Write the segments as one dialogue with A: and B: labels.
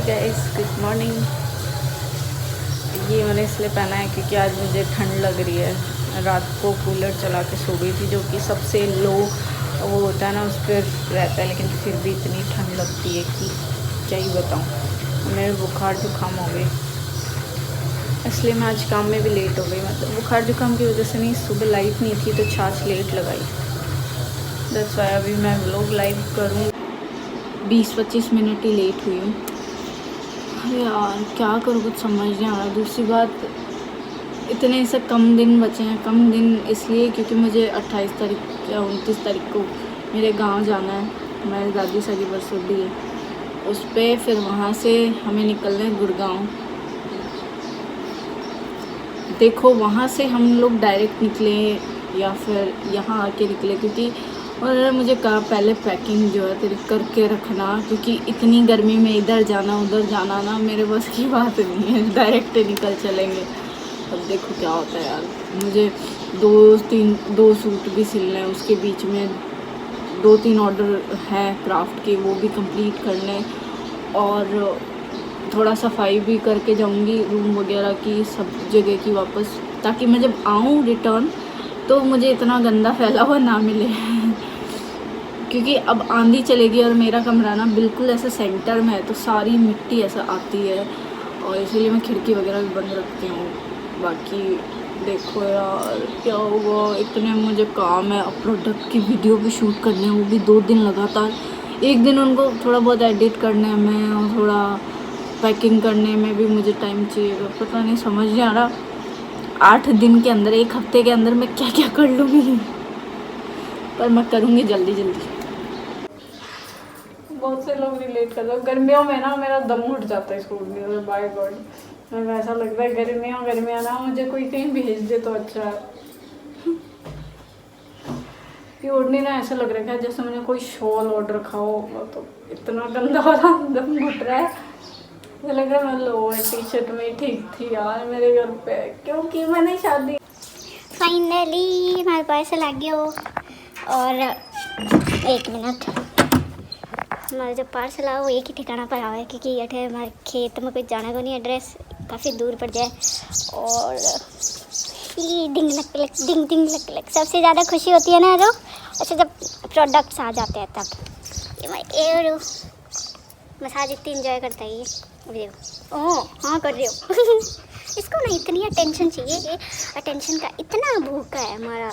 A: Guys, good morning. ये मैंने इसलिए पहना है क्योंकि आज मुझे ठंड लग रही है। रात को कूलर चला के सो गई थी, जो कि सबसे लो वो होता है ना, उस पर रहता है, लेकिन फिर भी इतनी ठंड लगती है कि क्या ही बताऊँ। मेरे बुखार जुकाम हो गई, इसलिए मैं आज काम में भी लेट हो गई। मतलब बुखार जुकाम की वजह से नहीं, सुबह लाइट नहीं थी तो छाछ लेट लगाई। दैट्स वाई अभी मैं व्लॉग लाइव करूँ 20-25 मिनट ही लेट हुई हूँ। अरे यार क्या करूँ, कुछ समझ नहीं आ रहा। दूसरी बात, इतने से कम दिन बचे हैं। कम दिन इसलिए क्योंकि मुझे 28 तारीख या 29 तारीख को मेरे गांव जाना है। मेरी दादी सगी बरसोडी है उस पर, फिर वहाँ से हमें निकलना है गुड़गांव। देखो वहाँ से हम लोग डायरेक्ट निकले या फिर यहाँ आके निकले, क्योंकि उन्होंने मुझे कहा पहले पैकिंग जो है तेरी करके रखना, क्योंकि इतनी गर्मी में इधर जाना उधर जाना ना मेरे बस की बात नहीं है। डायरेक्ट निकल चलेंगे। अब देखो क्या होता है यार। मुझे 2 सूट भी सिलने हैं, उसके बीच में 2-3 ऑर्डर हैं क्राफ्ट के, वो भी कंप्लीट करने, और थोड़ा सफाई भी करके जाऊंगी रूम वगैरह की, सब जगह की वापस, ताकि मैं जब आऊँ रिटर्न तो मुझे इतना गंदा फैला हुआ ना मिले। क्योंकि अब आंधी चलेगी और मेरा कमरा ना बिल्कुल ऐसे सेंटर में है, तो सारी मिट्टी ऐसा आती है, और इसीलिए मैं खिड़की वगैरह भी बंद रखती हूँ। बाकी देखो यार क्या होगा। इतने मुझे काम है, अब प्रोडक्ट की वीडियो भी शूट करने हैं, वो भी 2 दिन लगातार। एक दिन उनको थोड़ा बहुत एडिट करने में और थोड़ा पैकिंग करने में भी मुझे टाइम चाहिए। पता नहीं, समझ नहीं आ रहा 8 दिन के अंदर, 1 हफ्ते के अंदर मैं क्या क्या कर लूँगी, पर मैं करूँगी जल्दी जल्दी। बहुत से लोग रिलेट कर रहे हो। गर्मियों में ना मेरा दम घुट जाता है स्कूल में, बाय गॉड। मेरे ऐसा लगता है गर्मियाँ ना मुझे कोई कहीं भेज दे तो अच्छा है। ये ओढ़नी ना ऐसा लग रहा है जैसे मैंने कोई शॉल ऑर्डर रखा हो, तो इतना गंदा वाला दम घुट रहा है। मुझे लग रहा है मैं लोअर टी शर्ट में ठीक थी यार मेरे घर पे, क्योंकि मैंने शादी।
B: फाइनली हमारे पार्सल आ गया। और 1 मिनट, हमारा जो पार्सल आया वो एक ही ठिकाना पर आया है, क्योंकि ये हमारे खेत में कुछ जाने को नहीं, एड्रेस काफ़ी दूर पड़ जाए। और ये डिंग लक लक डिंग डिंग लक लक, सबसे ज़्यादा खुशी होती है ना जो अच्छा जब प्रोडक्ट्स आ जाते हैं तब। ये मैं एरो मसाज इतनी इंजॉय करता है ये। ओह हाँ कर रही हो। इसको ना इतनी अटेंशन चाहिए, ये अटेंशन का इतना भूखा है हमारा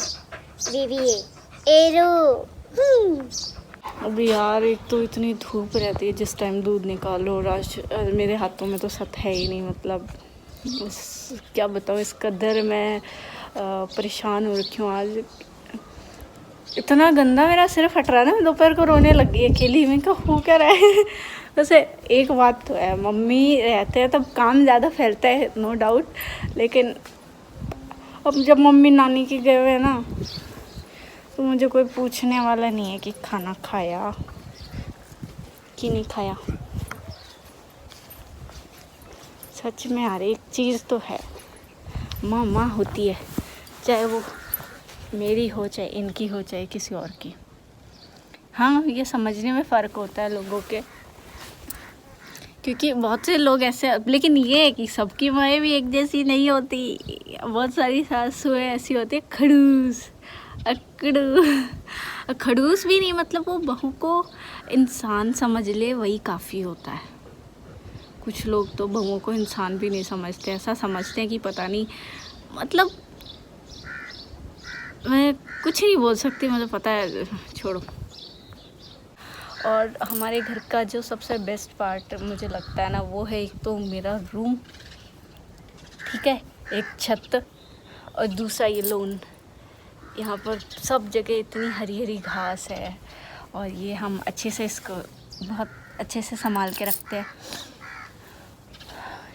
B: बेबी ये एरो।
A: अभी यार एक तो इतनी धूप रहती है जिस टाइम दूध निकालो। मेरे हाथों में तो सत है ही नहीं, मतलब क्या बताऊँ, इस कदर मैं परेशान हो रखी हूँ आज। इतना गंदा मेरा सिर फट रहा है ना, मैं दोपहर को रोने लग गई अकेली में, क्या हो क्या रहा है। वैसे एक बात तो है, मम्मी रहते हैं तब काम ज़्यादा फैलता है, नो डाउट, लेकिन अब जब मम्मी नानी के गए हुए हैं ना, तो मुझे कोई पूछने वाला नहीं है कि खाना खाया कि नहीं खाया। सच में यार एक चीज़ तो है, माँ माँ होती है, चाहे वो मेरी हो, चाहे इनकी हो, चाहे किसी और की। हाँ, ये समझने में फ़र्क होता है लोगों के, क्योंकि बहुत से लोग ऐसे, लेकिन ये है कि सबकी माएँ भी एक जैसी नहीं होती। बहुत सारी सासुएँ ऐसी होती है खड़ूस अकड़ू। खड़ूस भी नहीं, मतलब वो बहू को इंसान समझ ले वही काफ़ी होता है। कुछ लोग तो बहुओं को इंसान भी नहीं समझते, ऐसा समझते हैं कि पता नहीं, मतलब मैं कुछ नहीं बोल सकती, मुझे पता है, छोड़ो। और हमारे घर का जो सबसे बेस्ट पार्ट मुझे लगता है ना, वो है एक तो मेरा रूम, ठीक है, एक छत, और दूसरा ये लॉन। यहाँ पर सब जगह इतनी हरी हरी घास है, और ये हम अच्छे से इसको बहुत अच्छे से संभाल के रखते हैं,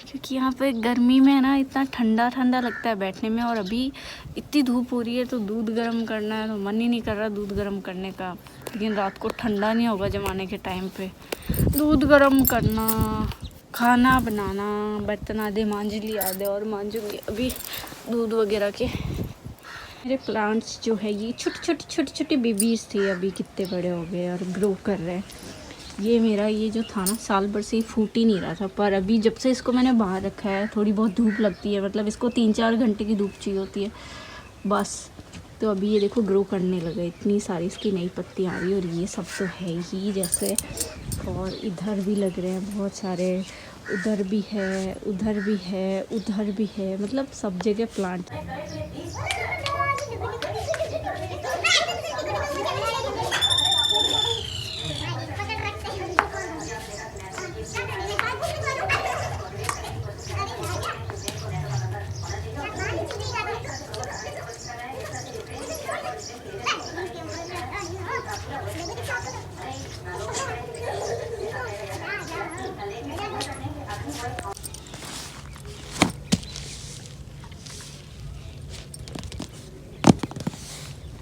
A: क्योंकि यहाँ पे गर्मी में ना इतना ठंडा ठंडा लगता है बैठने में। और अभी इतनी धूप हो रही है तो दूध गर्म करना है, तो मन ही नहीं कर रहा दूध गर्म करने का। लेकिन रात को ठंडा नहीं होगा जमाने के टाइम पे, दूध गर्म करना, खाना बनाना, बर्तन आधे मांझ लिया आधे और मांझूंगी अभी दूध वगैरह के। मेरे प्लांट्स जो है ये छोटी छोटी बेबीज थी, अभी कितने बड़े हो गए और ग्रो कर रहे हैं। ये मेरा ये जो था ना साल भर से ही फूट ही नहीं रहा था, पर अभी जब से इसको मैंने बाहर रखा है थोड़ी बहुत धूप लगती है, मतलब इसको 3-4 घंटे की धूप चाहिए होती है बस। तो अभी ये देखो ग्रो करने लगा, इतनी सारी इसकी नई पत्ती आ रही है और ये सब तो है ही जैसे। और इधर भी लग रहे हैं बहुत सारे, उधर भी है, उधर भी है, उधर भी है, मतलब सब जगह प्लांट।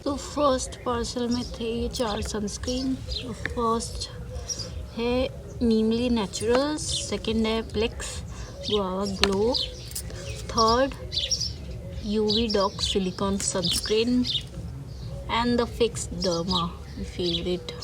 A: तो फर्स्ट पार्सल में थे ये 4 सनस्क्रीन। तो फर्स्ट है नीमली नेचुरल्स, सेकंड है Plix guava glow, third UV doc silicone sunscreen and the Fixderma favourite.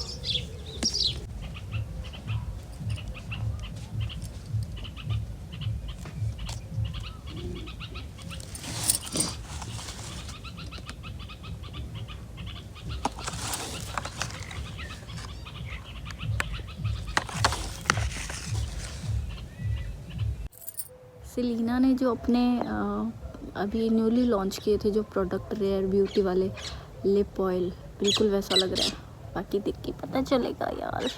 A: Selena ने जो अपने अभी न्यूली लॉन्च किए थे जो प्रोडक्ट रेयर ब्यूटी वाले लिप ऑयल, बिल्कुल वैसा लग रहा है, बाकी देख के पता चलेगा यार।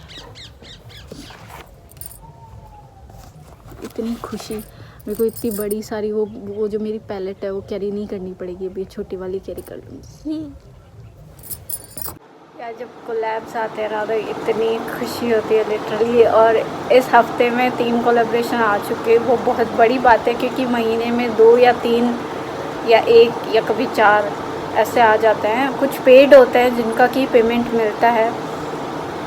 A: इतनी खुशी मेरे को, इतनी बड़ी सारी वो जो मेरी पैलेट है वो कैरी नहीं करनी पड़ेगी, अभी छोटी वाली कैरी कर लूँगी यार। जब कोलैब्स आते हैं ना तो इतनी खुशी होती है लिटरली। और इस हफ्ते में 3 कोलैबोरेशन आ चुके, वो बहुत बड़ी बात है क्योंकि महीने में 2 या 3 या 1 या कभी 4 ऐसे आ जाते हैं। कुछ पेड होते हैं जिनका की पेमेंट मिलता है,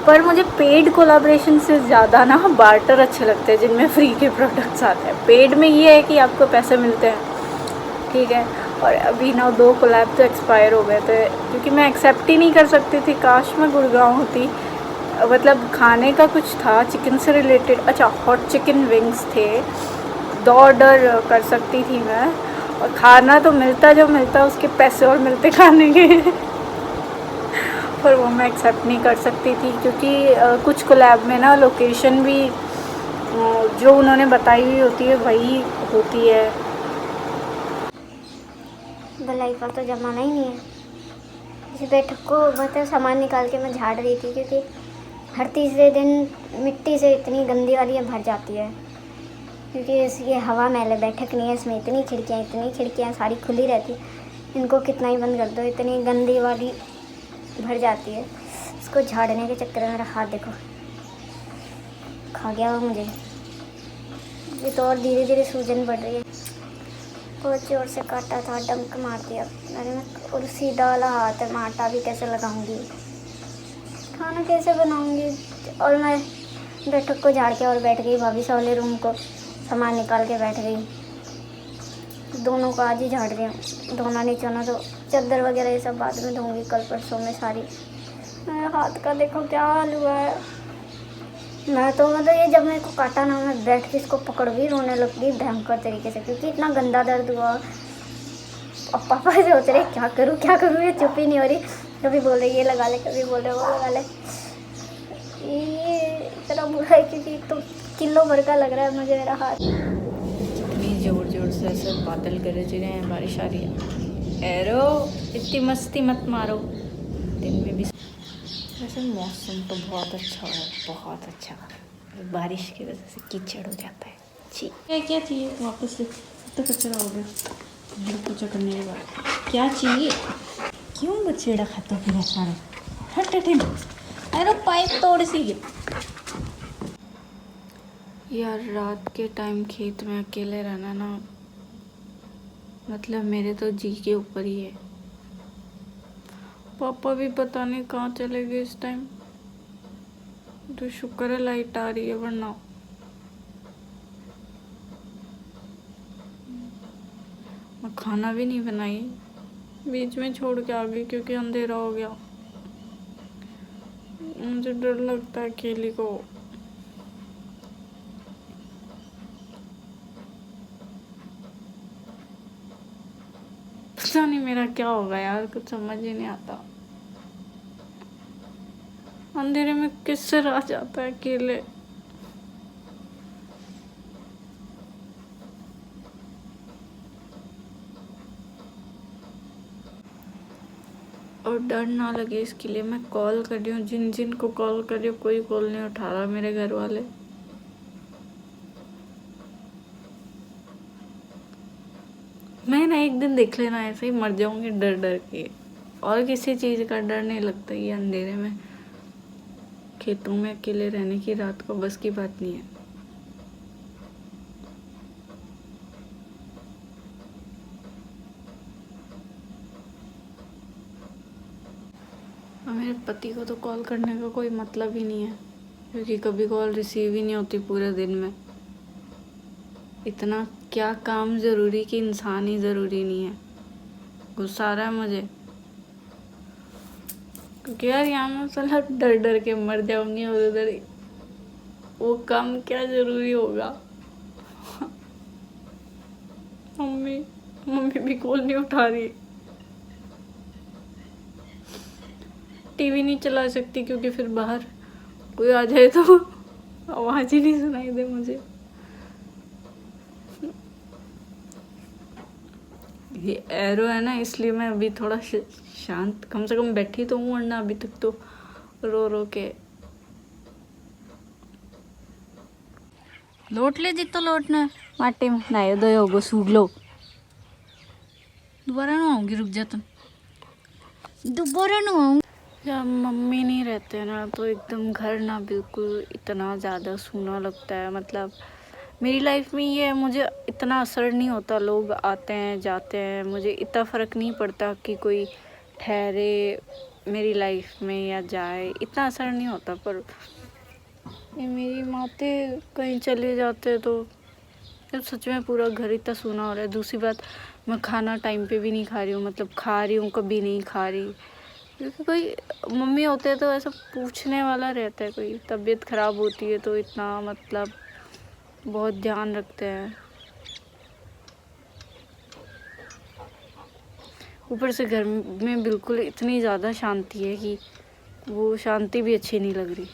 A: पर मुझे पेड कोलैबोरेशन से ज़्यादा ना बार्टर अच्छे लगते हैं जिनमें फ्री के प्रोडक्ट्स आते हैं। पेड में ये है कि आपको पैसे मिलते हैं, ठीक है। और अभी ना 2 कोलैब तो एक्सपायर हो गए थे क्योंकि मैं एक्सेप्ट ही नहीं कर सकती थी। काश मैं गुड़गांव होती, मतलब खाने का कुछ था चिकन से रिलेटेड, अच्छा हॉट चिकन विंग्स थे, 2 ऑर्डर कर सकती थी मैं, और खाना तो मिलता जो मिलता उसके पैसे और मिलते खाने के पर वो मैं एक्सेप्ट नहीं कर सकती थी क्योंकि कुछ कोलैब में ना लोकेशन भी जो उन्होंने बताई हुई होती है वही होती है।
B: भलाई का तो जमाना ही नहीं है। इस बैठक को मतलब सामान निकाल के मैं झाड़ रही थी क्योंकि हर तीसरे दिन मिट्टी से इतनी गंदी वाली भर जाती है, क्योंकि ये हवा महल बैठक नहीं है, इसमें इतनी खिड़कियाँ सारी खुली रहती, इनको कितना ही बंद कर दो इतनी गंदी वाली भर जाती है। इसको झाड़ने के चक्कर में मेरा हाथ देखो खा गया वो मुझे। ये तो और धीरे धीरे सूजन बढ़ रही है। बहुत जोर से काटा था, डंक मार दिया मैंने। और सीधा वाला हाथ है, मैं आटा भी कैसे लगाऊंगी, खाना कैसे बनाऊंगी। और मैं बैठक को झाड़ के और बैठ गई भाभी से वाले रूम को, सामान निकाल के बैठ गई। दोनों को आज ही झाड़ दिया, धोना नहीं चाहना तो चादर वगैरह ये सब बाद में धोऊंगी, कल परसों में सारी। मेरे हाथ का देखो क्या हाल हुआ है। मैं तो मतलब ये जब मेरे को काटा ना, मैं बैठ के इसको पकड़ भी रोने लग गई भयंकर तरीके से, क्योंकि इतना गंदा दर्द हुआ। और पापा सोच रहे क्या करूँ, ये चुप ही नहीं हो रही, कभी बोले ये लगा ले, कभी बोले वो लगा ले। ये इतना बुरा है क्योंकि तो किलो भर का लग रहा है मुझे मेरा हाथ।
A: इतनी ज़ोर ज़ोर से ऐसे बादल गरज रहे हैं, बारिश आ रही है। एरो इतनी मस्ती मत मारो, दिन में भी वैसे मौसम तो बहुत अच्छा है, बहुत अच्छा। बारिश की वजह से कीचड़ हो जाता है। क्या चाहिए वापस से, तो कचरा हो गया पूजा करने के बाद। क्या चाहिए, क्यों बछेड़ा खाता पूरा सारा, हट अरे पाइप तोड़ सी यार। रात के टाइम खेत में अकेले रहना ना, मतलब मेरे तो जी के ऊपर ही है। पापा भी पता नहीं कहाँ चले गए इस टाइम, तो शुक्र है लाइट आ रही है, वरना मैं खाना भी नहीं बनाई, बीच में छोड़ के आ गई क्योंकि अंधेरा हो गया। मुझे डर लगता है अकेली को पता नहीं मेरा क्या होगा यार, कुछ समझ ही नहीं आता। अंधेरे में किससे रह जाता है अकेले। और डर ना लगे इसके लिए मैं कॉल कर रही हूँ, जिन जिन को कॉल कर रही हूँ कोई कॉल नहीं उठा रहा मेरे घर वाले। मैं ना एक दिन देख लेना ऐसे ही मर जाऊंगी डर डर के, और किसी चीज़ का डर नहीं लगता। ये अंधेरे में खेतों में अकेले रहने की रात को बस की बात नहीं है। और मेरे पति को तो कॉल करने का कोई मतलब ही नहीं है, क्योंकि कभी कॉल रिसीव ही नहीं होती पूरे दिन में। इतना क्या काम ज़रूरी कि इंसान ही ज़रूरी नहीं है। गुस्सा आ रहा है मुझे, क्योंकि यार यहाँ मैं साला डर डर के मर जाऊंगी, और उधर वो काम क्या ज़रूरी होगा। मम्मी मम्मी भी कॉल नहीं उठा रही। टीवी नहीं चला सकती क्योंकि फिर बाहर कोई आ जाए तो आवाज़ ही नहीं सुनाई दे मुझे। ये एरो है ना, इसलिए मैं अभी थोड़ा शांत कम से कम बैठी तो हूँ, वरना अभी तक तो रो रो के। लोट ले जितो लोटना माटे में नहाए धोए होगो, सूख लो। दोबारा ना आऊंगी, रुक जा तुम, दोबारा ना आऊंगी। जब मम्मी नहीं रहते ना तो एकदम घर ना बिल्कुल इतना ज़्यादा सूना लगता है। मतलब मेरी लाइफ में ये है, मुझे इतना असर नहीं होता, लोग आते हैं जाते हैं, मुझे इतना फ़र्क नहीं पड़ता कि कोई ठहरे मेरी लाइफ में या जाए, इतना असर नहीं होता। पर ये मेरी माते कहीं चले जाते तो सच में पूरा घर इतना सूना हो रहा है। दूसरी बात, मैं खाना टाइम पे भी नहीं खा रही हूँ, मतलब खा रही हूँ कभी नहीं खा रही, क्योंकि कोई मम्मी होते हैं तो ऐसा पूछने वाला रहता है, कोई तबीयत ख़राब होती है तो इतना मतलब बहुत ध्यान रखते हैं। ऊपर से घर में बिल्कुल इतनी ज़्यादा शांति है कि वो शांति भी अच्छी नहीं लग रही।